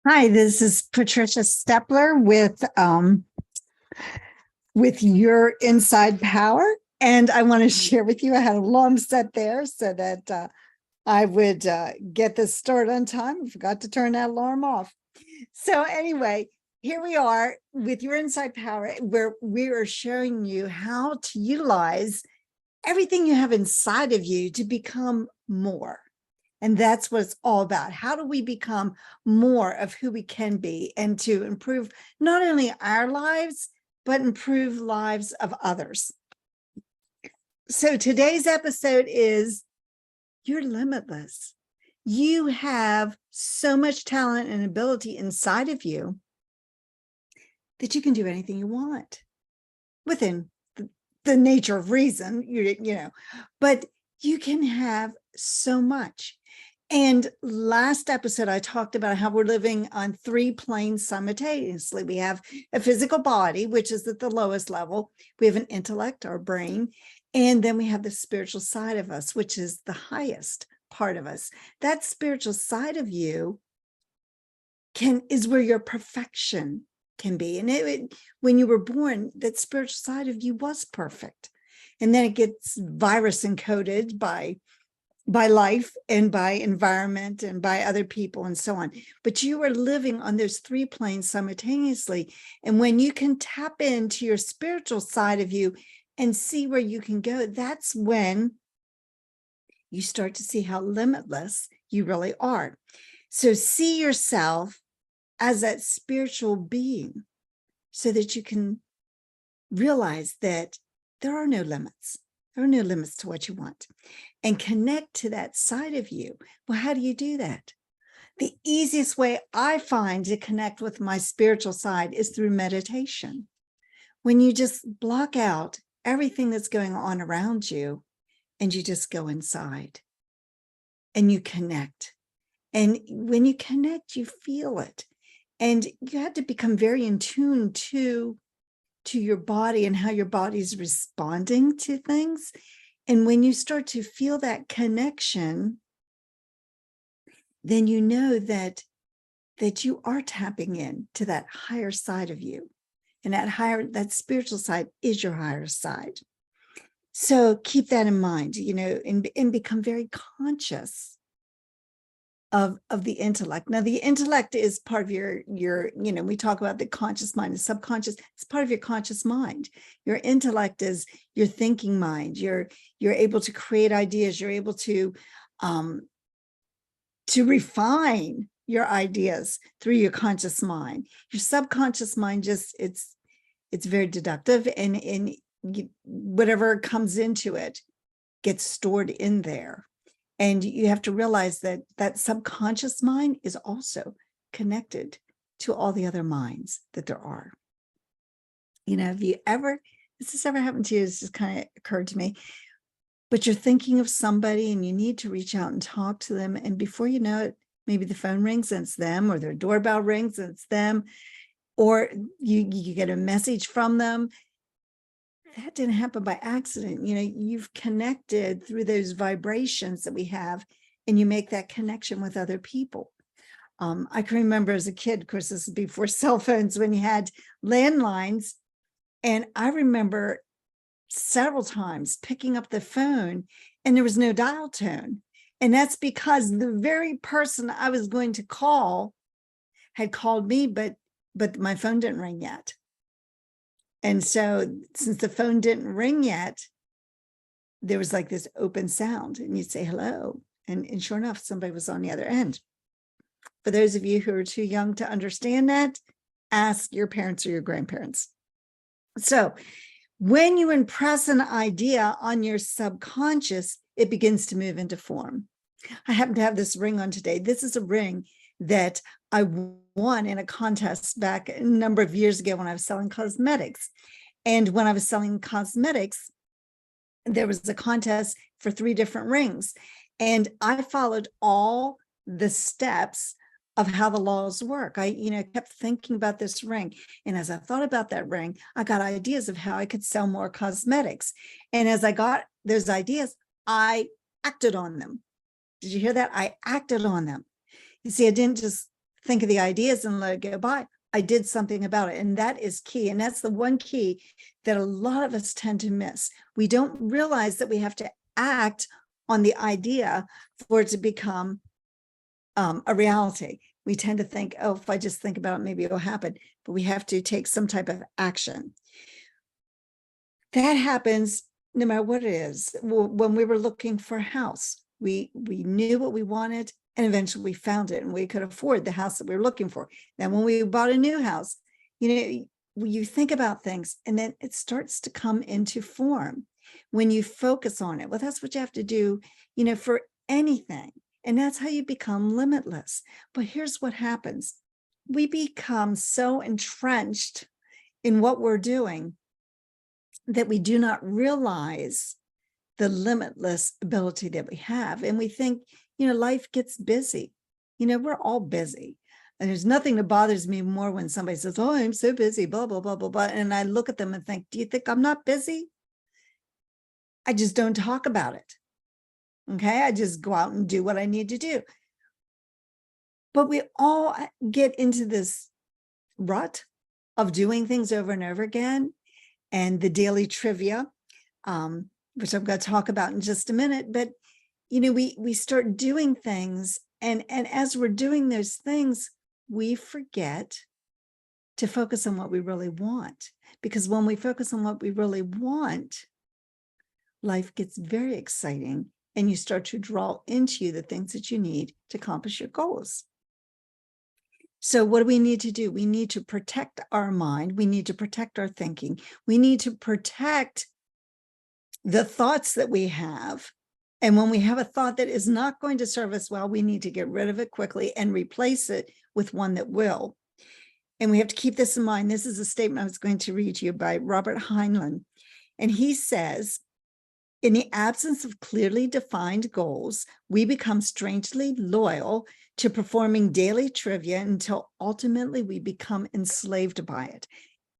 Hi, this is Patricia Stepler with Your Inside Power. And I want to share with you, I had an alarm set there so that I would get this started on time. I forgot to turn that alarm off. So anyway, here we are with Your Inside Power, where we are showing you how to utilize everything you have inside of you to become more. And that's what it's all about. How do we become more of who we can be and to improve not only our lives, but improve lives of others? So today's episode is You're Limitless. You have so much talent and ability inside of you that you can do anything you want within the nature of reason, but you can have so much. And last episode, I talked about how we're living on three planes simultaneously. We have a physical body, which is at the lowest level. We have an intellect, our brain, and then we have the spiritual side of us, which is the highest part of us. That spiritual side of you is where your perfection can be. And when you were born, that spiritual side of you was perfect. And then it gets virus encoded by life and by environment and by other people and so on. But you are living on those three planes simultaneously. And when you can tap into your spiritual side of you and see where you can go, that's when you start to see how limitless you really are. So see yourself as that spiritual being so that you can realize that there are no limits. There are no limits to what you want, and connect to that side of you. Well, how do you do that? The easiest way I find to connect with my spiritual side is through meditation. When you just block out everything that's going on around you and you just go inside and you connect. And when you connect, you feel it. And you have to become very in tune to your body and how your body's responding to things. And when you start to feel that connection, then you know that you are tapping in to that higher side of you. And that spiritual side is your higher side. So keep that in mind, and become very conscious of the intellect. Now, the intellect is part of your, we talk about the conscious mind, the subconscious, it's part of your conscious mind. Your intellect is your thinking mind. You're able to create ideas. You're able to refine your ideas through your conscious mind. Your subconscious mind it's very deductive, and whatever comes into it gets stored in there. And you have to realize that that subconscious mind is also connected to all the other minds that there are. Have this has ever happened to you? It's just kind of occurred to me, but you're thinking of somebody and you need to reach out and talk to them. And before you know it, maybe the phone rings and it's them, or their doorbell rings and it's them, or you get a message from them. That didn't happen by accident. You've connected through those vibrations that we have, and you make that connection with other people. I can remember as a kid, of course, this is before cell phones, when you had landlines. And I remember several times picking up the phone and there was no dial tone. And that's because the very person I was going to call had called me, but my phone didn't ring yet. And so since the phone didn't ring yet, there was like this open sound, and you'd say hello. And sure enough, somebody was on the other end. For those of you who are too young to understand that, ask your parents or your grandparents. So when you impress an idea on your subconscious, it begins to move into form. I happen to have this ring on today. This is a ring that I won in a contest back a number of years ago when I was selling cosmetics. And when I was selling cosmetics, there was a contest for 3 different rings. And I followed all the steps of how the laws work. I kept thinking about this ring. And as I thought about that ring, I got ideas of how I could sell more cosmetics. And as I got those ideas, I acted on them. Did you hear that? I acted on them. You see, I didn't just think of the ideas and let it go by. I did something about it. And that is key. And that's the one key that a lot of us tend to miss. We don't realize that we have to act on the idea for it to become a reality. We tend to think, oh, if I just think about it, maybe it'll happen. But we have to take some type of action. That happens no matter what it is. When we were looking for a house, we knew what we wanted, and eventually we found it, and we could afford the house that we were looking for. Then when we bought a new house, you think about things, and then it starts to come into form when you focus on it. Well, that's what you have to do, for anything. And that's how you become limitless. But here's what happens. We become so entrenched in what we're doing that we do not realize the limitless ability that we have. And we think, life gets busy. We're all busy. And there's nothing that bothers me more when somebody says, oh, I'm so busy, blah, blah, blah, blah, blah. And I look at them and think, do you think I'm not busy? I just don't talk about it. Okay, I just go out and do what I need to do. But we all get into this rut of doing things over and over again. And the daily trivia, which I'm going to talk about in just a minute. But, we start doing things. And as we're doing those things, we forget to focus on what we really want. Because when we focus on what we really want, life gets very exciting. And you start to draw into you the things that you need to accomplish your goals. So what do we need to do? We need to protect our mind. We need to protect our thinking. We need to protect the thoughts that we have. And when we have a thought that is not going to serve us well, we need to get rid of it quickly and replace it with one that will. And we have to keep this in mind. This is a statement I was going to read to you by Robert Heinlein. And he says, in the absence of clearly defined goals, we become strangely loyal to performing daily trivia until ultimately we become enslaved by it.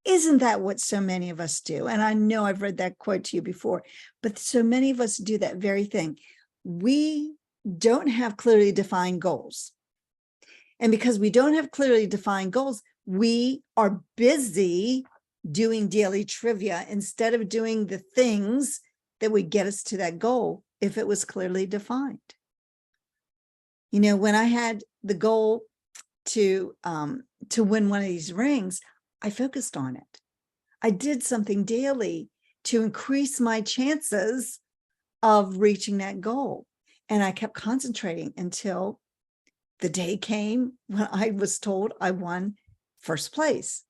Isn't that what so many of us do? And I know I've read that quote to you before, but so many of us do that very thing. We don't have clearly defined goals. And because we don't have clearly defined goals, we are busy doing daily trivia instead of doing the things that would get us to that goal if it was clearly defined. When I had the goal to win one of these rings, I focused on it. I did something daily to increase my chances of reaching that goal. And I kept concentrating until the day came when I was told I won first place.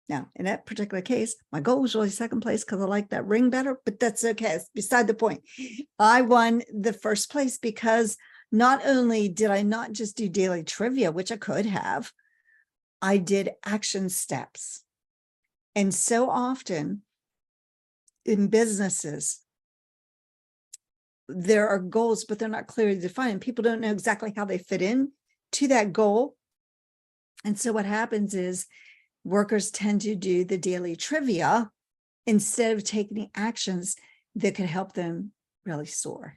Now, in that particular case, my goal was really second place because I like that ring better, but that's okay. It's beside the point. I won the first place because not only did I not just do daily trivia, which I could have, I did action steps. And so often in businesses, there are goals, but they're not clearly defined. People don't know exactly how they fit in to that goal. And so what happens is workers tend to do the daily trivia instead of taking the actions that could help them really soar.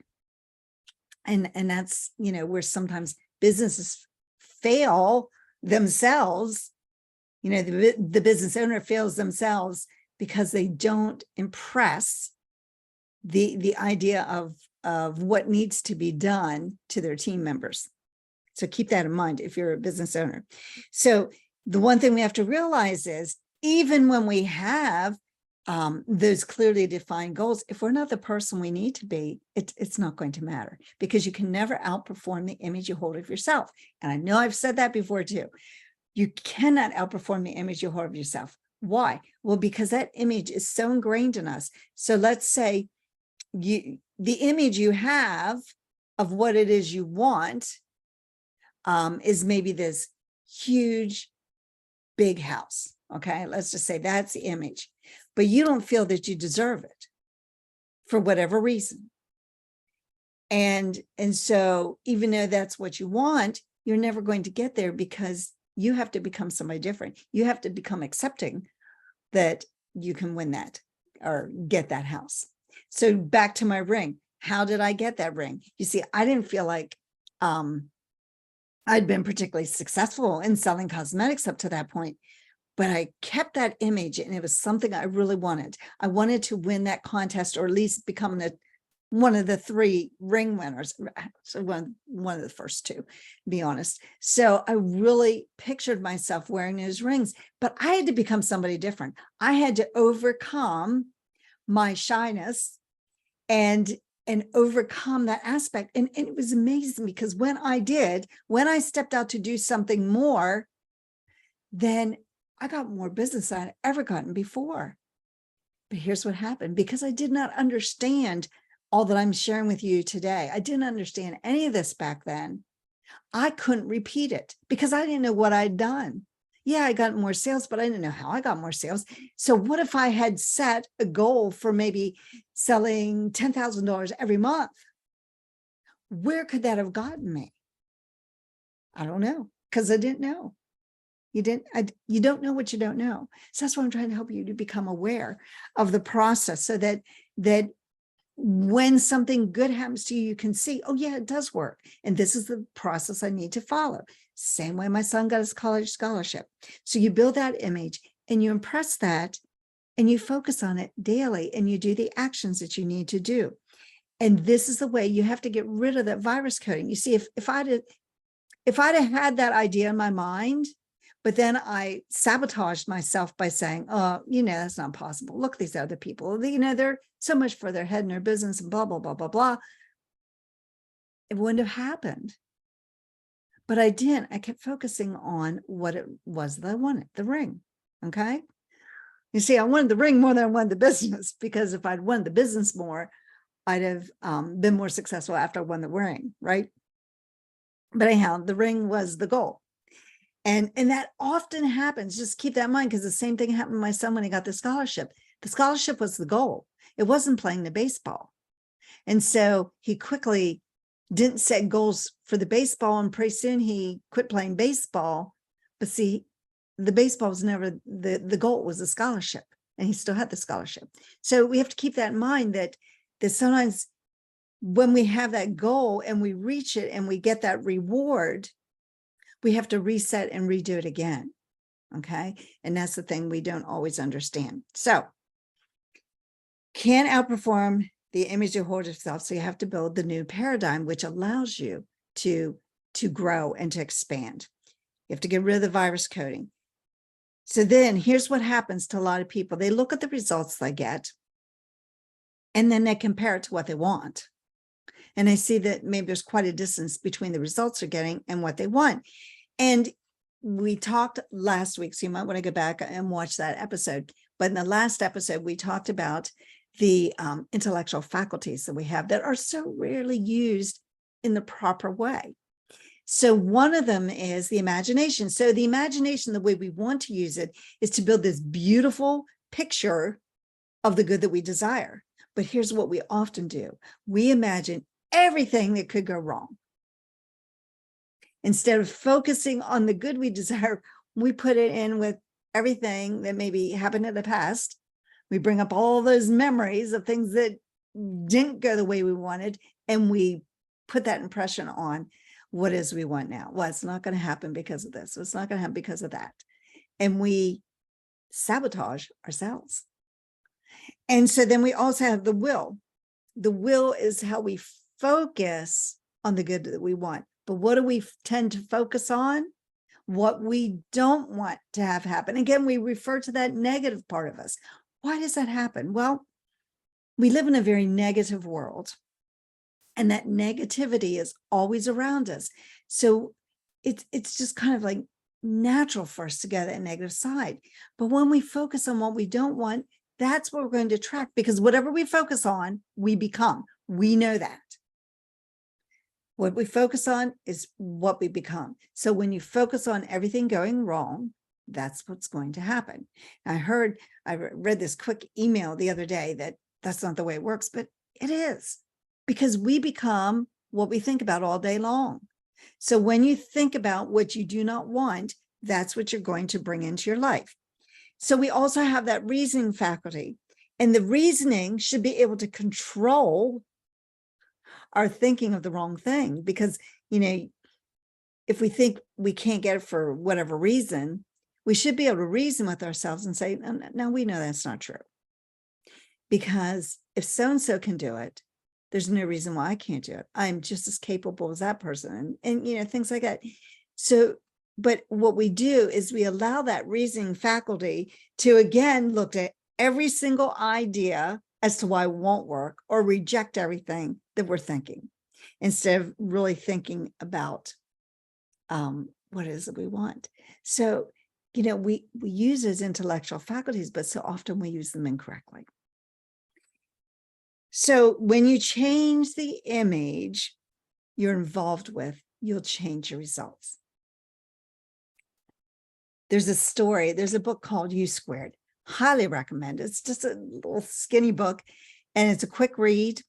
And that's, where sometimes businesses fail themselves. The business owner fails themselves because they don't impress the idea of what needs to be done to their team members. So keep that in mind if you're a business owner. So the one thing we have to realize is even when we have those clearly defined goals, if we're not the person we need to be, it's not going to matter because you can never outperform the image you hold of yourself. And I know I've said that before too. You cannot outperform the image you hold of yourself. Why? Well, because that image is so ingrained in us. So let's say the image you have of what it is you want is maybe this huge, big house. Okay, let's just say that's the image, but you don't feel that you deserve it for whatever reason. And so even though that's what you want, you're never going to get there because you have to become somebody different. You have to become accepting that you can win that or get that house. So back to my ring. How did I get that ring? You see, I didn't feel like I'd been particularly successful in selling cosmetics up to that point, but I kept that image and it was something I really wanted. I wanted to win that contest or at least become one of the 3 ring winners. So one of the first 2, to be honest. So I really pictured myself wearing those rings, but I had to become somebody different. I had to overcome my shyness and overcome that aspect. And it was amazing because when I stepped out to do something more, then I got more business than I'd ever gotten before. But here's what happened. Because I did not understand all that I'm sharing with you today, I didn't understand any of this back then. I couldn't repeat it because I didn't know what I'd done. Yeah, I got more sales, but I didn't know how I got more sales. So what if I had set a goal for maybe selling $10,000 every month? Where could that have gotten me? I don't know, because I didn't know. You don't know what you don't know. So that's why I'm trying to help you to become aware of the process so that when something good happens to you, you can see, oh yeah, it does work. And this is the process I need to follow. Same way my son got his college scholarship. So you build that image and you impress that and you focus on it daily and you do the actions that you need to do. And this is the way you have to get rid of that virus coding. You see, if I'd have had that idea in my mind, but then I sabotaged myself by saying, oh, that's not possible. Look at these other people, they're so much further ahead in their business and blah, blah, blah, blah, blah. It wouldn't have happened. But I didn't. I kept focusing on what it was that I wanted, the ring. Okay. You see, I wanted the ring more than I wanted the business, because if I'd won the business more, I'd have been more successful after I won the ring, right? But anyhow, the ring was the goal. And that often happens. Just keep that in mind, because the same thing happened to my son when he got the scholarship. The scholarship was the goal. It wasn't playing the baseball. And so he quickly didn't set goals for the baseball, and pretty soon he quit playing baseball. But see, the baseball was never the goal, was the scholarship, and he still had the scholarship. So we have to keep that in mind, that sometimes when we have that goal and we reach it and we get that reward, we have to reset and redo it again. Okay. And that's the thing we don't always understand. So can't outperform the image you hold yourself. So you have to build the new paradigm, which allows you to grow and to expand. You have to get rid of the virus coding. So then here's what happens to a lot of people. They look at the results they get, and then they compare it to what they want. And I see that maybe there's quite a distance between the results they're getting and what they want. And we talked last week, so you might want to go back and watch that episode. But in the last episode, we talked about the intellectual faculties that we have that are so rarely used in the proper way. So one of them is the imagination. So the imagination, the way we want to use it, is to build this beautiful picture of the good that we desire. But here's what we often do. We imagine everything that could go wrong. Instead of focusing on the good we desire, we put it in with everything that maybe happened in the past. We bring up all those memories of things that didn't go the way we wanted, and we put that impression on what is we want now. Well, it's not going to happen because of this. It's not going to happen because of that. And we sabotage ourselves. And so then we also have the will. The will is how we focus on the good that we want. But what do we tend to focus on? What we don't want to have happen. Again, we refer to that negative part of us. Why does that happen? Well, we live in a very negative world, and that negativity is always around us. So it's just kind of like natural for us to get that negative side. But when we focus on what we don't want, that's what we're going to attract, because whatever we focus on, we become. We know that. What we focus on is what we become. So when you focus on everything going wrong, that's what's going to happen. I read this quick email the other day that that's not the way it works, but it is, because we become what we think about all day long. So when you think about what you do not want, that's what you're going to bring into your life. So we also have that reasoning faculty, and the reasoning should be able to control our thinking of the wrong thing, because, if we think we can't get it for whatever reason, we should be able to reason with ourselves and say, no, we know that's not true. Because if so-and-so can do it, there's no reason why I can't do it. I'm just as capable as that person. And things like that. So, but what we do is we allow that reasoning faculty to, again, look at every single idea as to why it won't work, or reject everything that we're thinking, instead of really thinking about what it is that we want. So, we use those intellectual faculties, but so often we use them incorrectly. So when you change the image you're involved with, you'll change your results. There's a book called U Squared. Highly recommend it. It's just a little skinny book, and it's a quick read,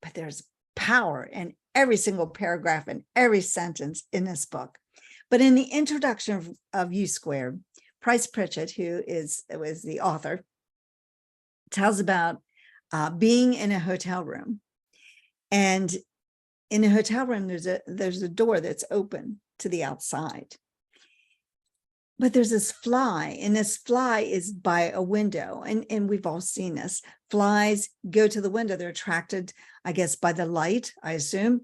but there's power in every single paragraph and every sentence in this book. But in the introduction of U Squared, Price Pritchett, who was the author, tells about being in a hotel room, and in a hotel room, there's a door that's open to the outside. But there's this fly, and this fly is by a window, and we've all seen this. Flies go to the window. They're attracted, I guess, by the light, I assume,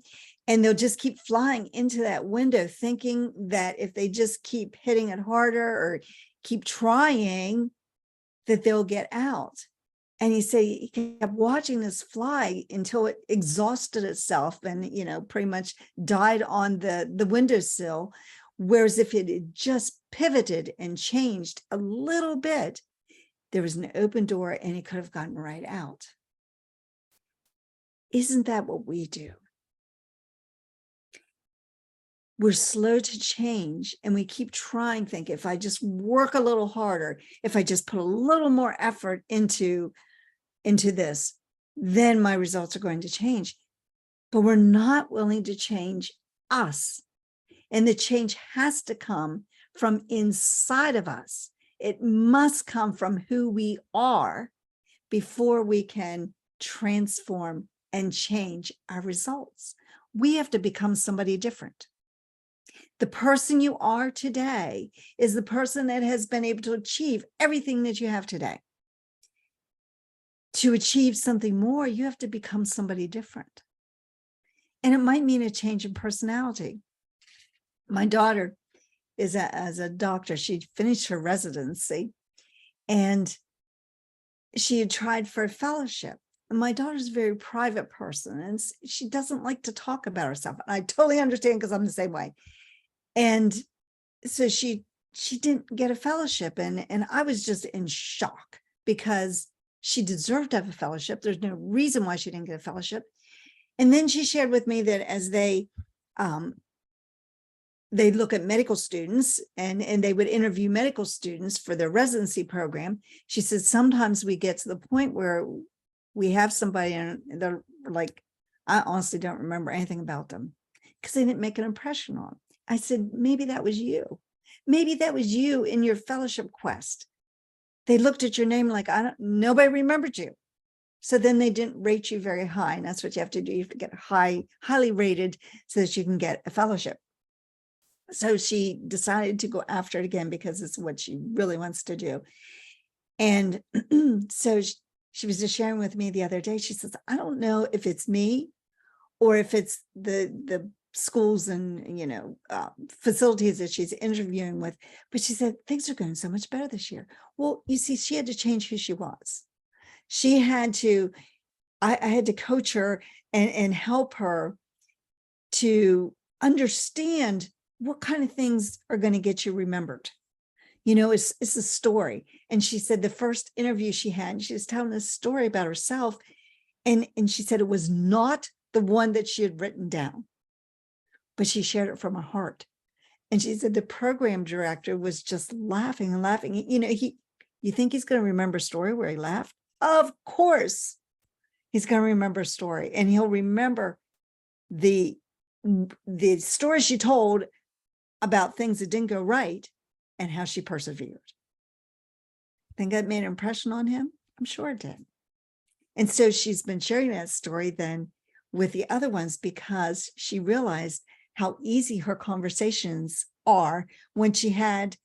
and they'll just keep flying into that window, thinking that if they just keep hitting it harder or keep trying, that they'll get out. And he kept watching this fly until it exhausted itself and, pretty much died on the windowsill. Whereas if it had just pivoted and changed a little bit, there was an open door and it could have gotten right out. Isn't that what we do? We're slow to change, and we keep trying, think if I just work a little harder, if I just put a little more effort into this, then my results are going to change. But we're not willing to change us. And the change has to come from inside of us. It must come from who we are before we can transform and change our results. We have to become somebody different. The person you are today is the person that has been able to achieve everything that you have today. To achieve something more, you have to become somebody different. And it might mean a change in personality. My daughter is as a doctor. She finished her residency, and she had tried for a fellowship. And my daughter's a very private person, and she doesn't like to talk about herself. And I totally understand, because I'm the same way. And so she didn't get a fellowship, and I was just in shock, because she deserved to have a fellowship. There's no reason why she didn't get a fellowship. And then she shared with me that as they look at medical students, and they would interview medical students for their residency program. She said, sometimes we get to the point where we have somebody and they're like, I honestly don't remember anything about them, because they didn't make an impression on them. I said, maybe that was you. Maybe that was you in your fellowship quest. They looked at your name like, nobody remembered you. So then they didn't rate you very high. And that's what you have to do. You have to get highly rated so that you can get a fellowship. So she decided to go after it again, because it's what she really wants to do. And so she was just sharing with me the other day. She says, I don't know if it's me or if it's the schools and facilities that she's interviewing with, but she said things are going so much better this year. Well, you see, she had to change who she was. She had to, I had to coach her and help her to understand what kind of things are going to get you remembered. It's a story. And she said the first interview she had, she was telling this story about herself, and she said it was not the one that she had written down, but she shared it from her heart. And she said the program director was just laughing and laughing. You think he's going to remember a story where he laughed? Of course, he's going to remember a story, and he'll remember the story she told about things that didn't go right and how she persevered. Think that made an impression on him? I'm sure it did. And so she's been sharing that story then with the other ones, because she realized how easy her conversations are when she had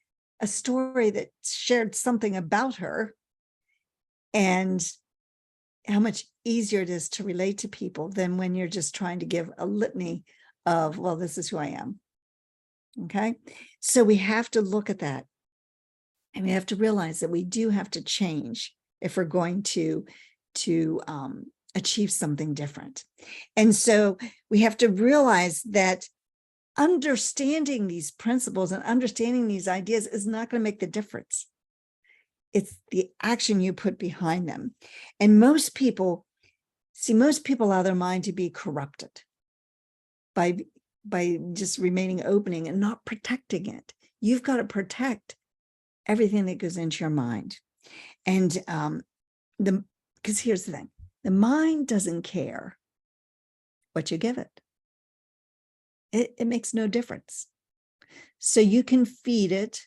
a story that shared something about her, and how much easier it is to relate to people than when you're just trying to give a litany of, well, this is who I am. Okay. So we have to look at that. And we have to realize that we do have to change if we're going to achieve something different. And so we have to realize that understanding these principles and understanding these ideas is not going to make the difference. It's the action you put behind them. And most people allow their mind to be corrupted by just remaining opening and not protecting it. You've got to protect everything that goes into your mind. And because here's the thing, the mind doesn't care what you give it. It makes no difference. So you can feed it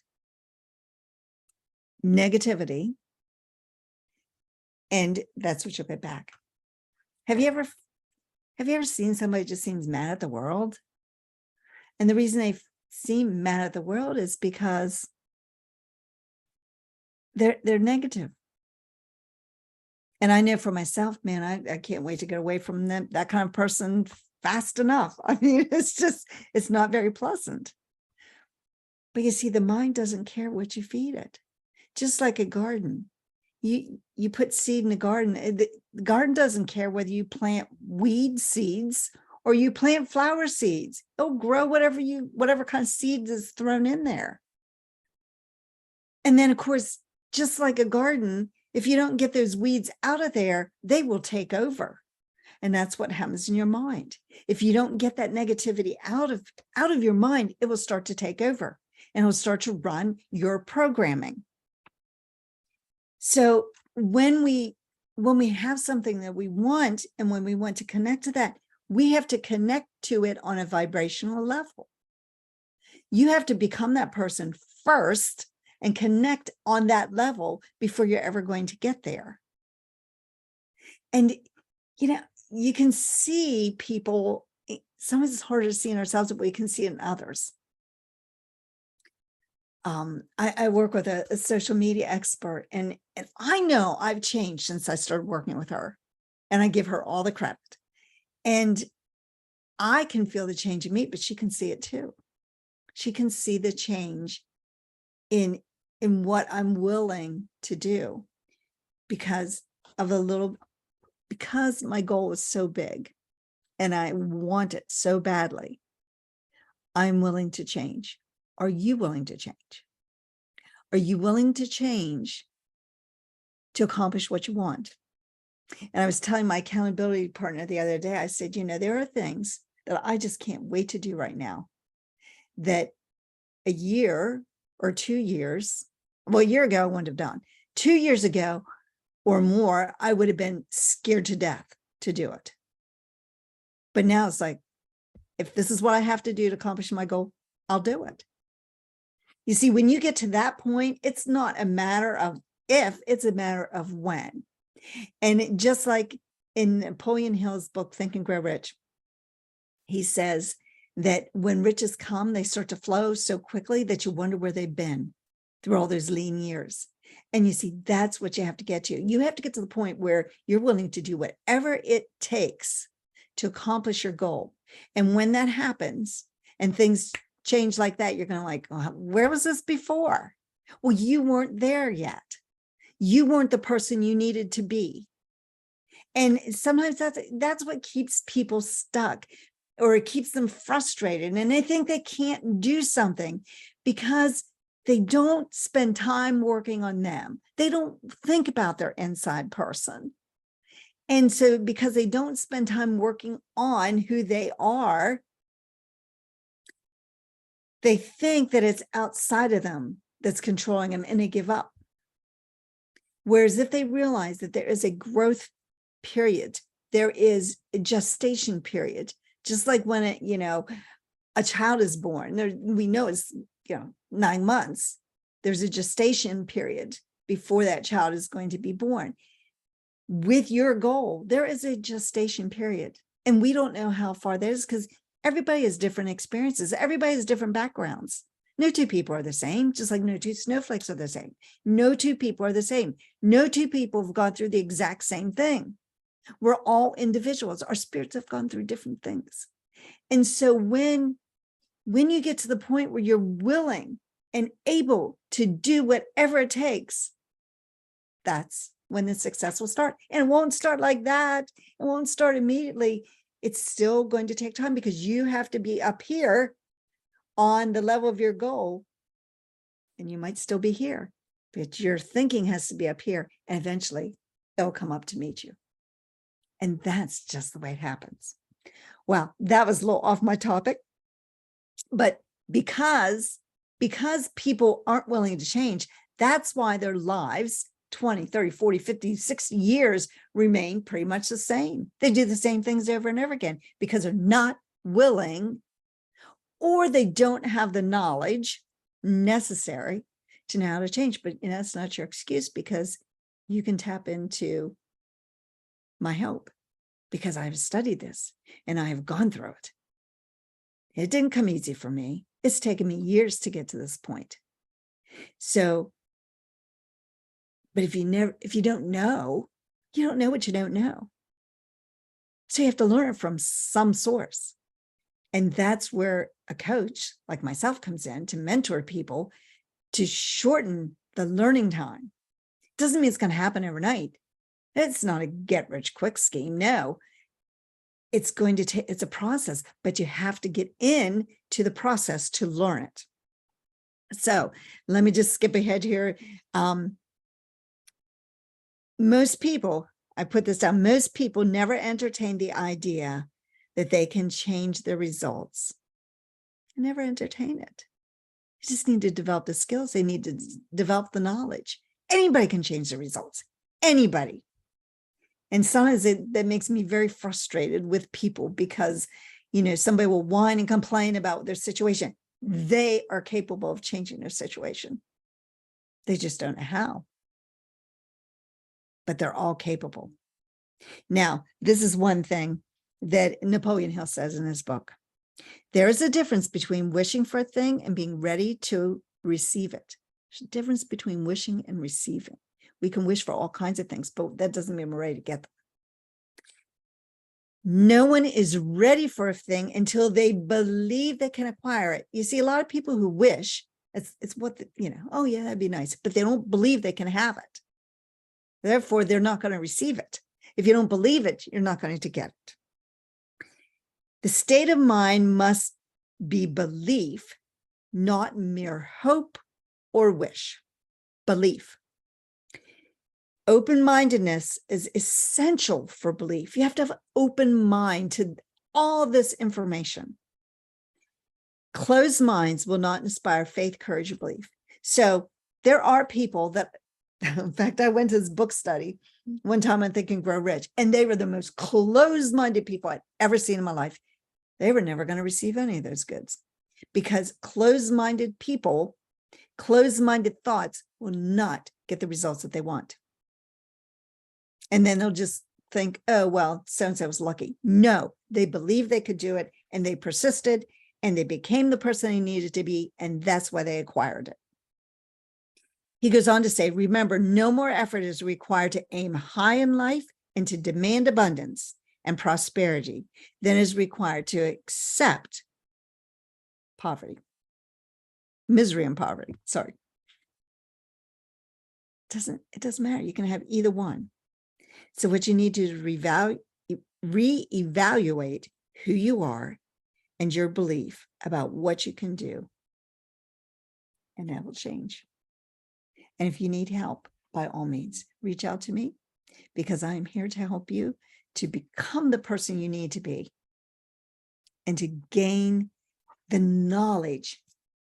negativity, and that's what you'll get back. Have you ever seen somebody just seems mad at the world? And the reason they seem mad at the world is because they're negative. And I know for myself, man, I can't wait to get away from them, that kind of person fast enough. I mean, it's not very pleasant. But you see, the mind doesn't care what you feed it. Just like a garden. You put seed in the garden. The garden doesn't care whether you plant weed seeds or you plant flower seeds. It'll grow whatever kind of seed is thrown in there. And then, of course, just like a garden, if you don't get those weeds out of there, they will take over. And that's what happens in your mind. If you don't get that negativity out of your mind, it will start to take over and it will start to run your programming. So when we have something that we want, and when we want to connect to that, we have to connect to it on a vibrational level. You have to become that person first and connect on that level before you're ever going to get there. And, you can see people, sometimes it's harder to see in ourselves, but we can see in others. I work with a social media expert, and I know I've changed since I started working with her, and I give her all the credit. And I can feel the change in me, but she can see it too. She can see the change in what I'm willing to do because my goal is so big and I want it so badly. I'm willing to change. Are you willing to change? Are you willing to change to accomplish what you want? And I was telling my accountability partner the other day, I said, there are things that I just can't wait to do right now that a year or 2 years, well, a year ago, I wouldn't have done. 2 years ago or more, I would have been scared to death to do it. But now it's like, if this is what I have to do to accomplish my goal, I'll do it. You see, when you get to that point, it's not a matter of if, it's a matter of when. And just like in Napoleon Hill's book, Think and Grow Rich, he says that when riches come, they start to flow so quickly that you wonder where they've been through all those lean years. And you see, that's what you have to get to. You have to get to the point where you're willing to do whatever it takes to accomplish your goal. And when that happens and things change like that, you're going to like, oh, where was this before? Well, you weren't there yet. You weren't the person you needed to be. And sometimes that's what keeps people stuck, or it keeps them frustrated. And they think they can't do something because they don't spend time working on them. They don't think about their inside person. And so because they don't spend time working on who they are, they think that it's outside of them that's controlling them, and they give up. Whereas if they realize that there is a growth period, there is a gestation period, just like when a child is born, we know it's 9 months. There's a gestation period before that child is going to be born. With your goal, there is a gestation period, and we don't know how far that is because Everybody has different experiences. Everybody has different backgrounds. No two people are the same, just like no two snowflakes are the same. No two people are the same. No two people have gone through the exact same thing. We're all individuals. Our spirits have gone through different things. And so when you get to the point where you're willing and able to do whatever it takes, that's when the success will start. And it won't start like that. It won't start immediately. It's still going to take time because you have to be up here on the level of your goal. And you might still be here, but your thinking has to be up here. And eventually it'll come up to meet you. And that's just the way it happens. Well, that was a little off my topic, but because people aren't willing to change, that's why their lives 20, 30, 40, 50, 60 years remain pretty much the same. They do the same things over and over again because they're not willing, or they don't have the knowledge necessary to know how to change. But that's not your excuse, because you can tap into my help, because I've studied this and I have gone through it. It didn't come easy for me. It's taken me years to get to this point. So, but if you don't know, you don't know what you don't know. So you have to learn it from some source. And that's where a coach like myself comes in to mentor people to shorten the learning time. Doesn't mean it's going to happen overnight. It's not a get rich quick scheme. No, it's going to take, it's a process, but you have to get in to the process to learn it. So let me just skip ahead here. Most people, I put this down, most people never entertain the idea that they can change their results. Never entertain it. They just need to develop the skills. They need to develop the knowledge. Anybody can change the results. Anybody. And sometimes that makes me very frustrated with people because, somebody will whine and complain about their situation. They are capable of changing their situation. They just don't know how. But they're all capable. Now, this is one thing that Napoleon Hill says in his book. There is a difference between wishing for a thing and being ready to receive it. There's a difference between wishing and receiving. We can wish for all kinds of things, but that doesn't mean we're ready to get them. No one is ready for a thing until they believe they can acquire it. You see, a lot of people who wish, it's what, oh yeah, that'd be nice, but they don't believe they can have it. Therefore, they're not going to receive it. If you don't believe it, you're not going to get it. The state of mind must be belief, not mere hope or wish. Belief. Open-mindedness is essential for belief. You have to have an open mind to all this information. Closed minds will not inspire faith, courage, or belief. So there are people that, in fact, I went to this book study one time on Think and Grow Rich, and they were the most closed-minded people I'd ever seen in my life. They were never going to receive any of those goods because closed-minded people, closed-minded thoughts will not get the results that they want. And then they'll just think, oh, well, so-and-so was lucky. No, they believed they could do it, and they persisted, and they became the person they needed to be, and that's why they acquired it. He goes on to say, remember, no more effort is required to aim high in life and to demand abundance and prosperity than is required to accept poverty, misery and poverty. Sorry. It doesn't matter. You can have either one. So what you need to do is reevaluate who you are and your belief about what you can do, and that will change. And if you need help, by all means, reach out to me, because I'm here to help you to become the person you need to be and to gain the knowledge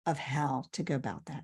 of how to go about that.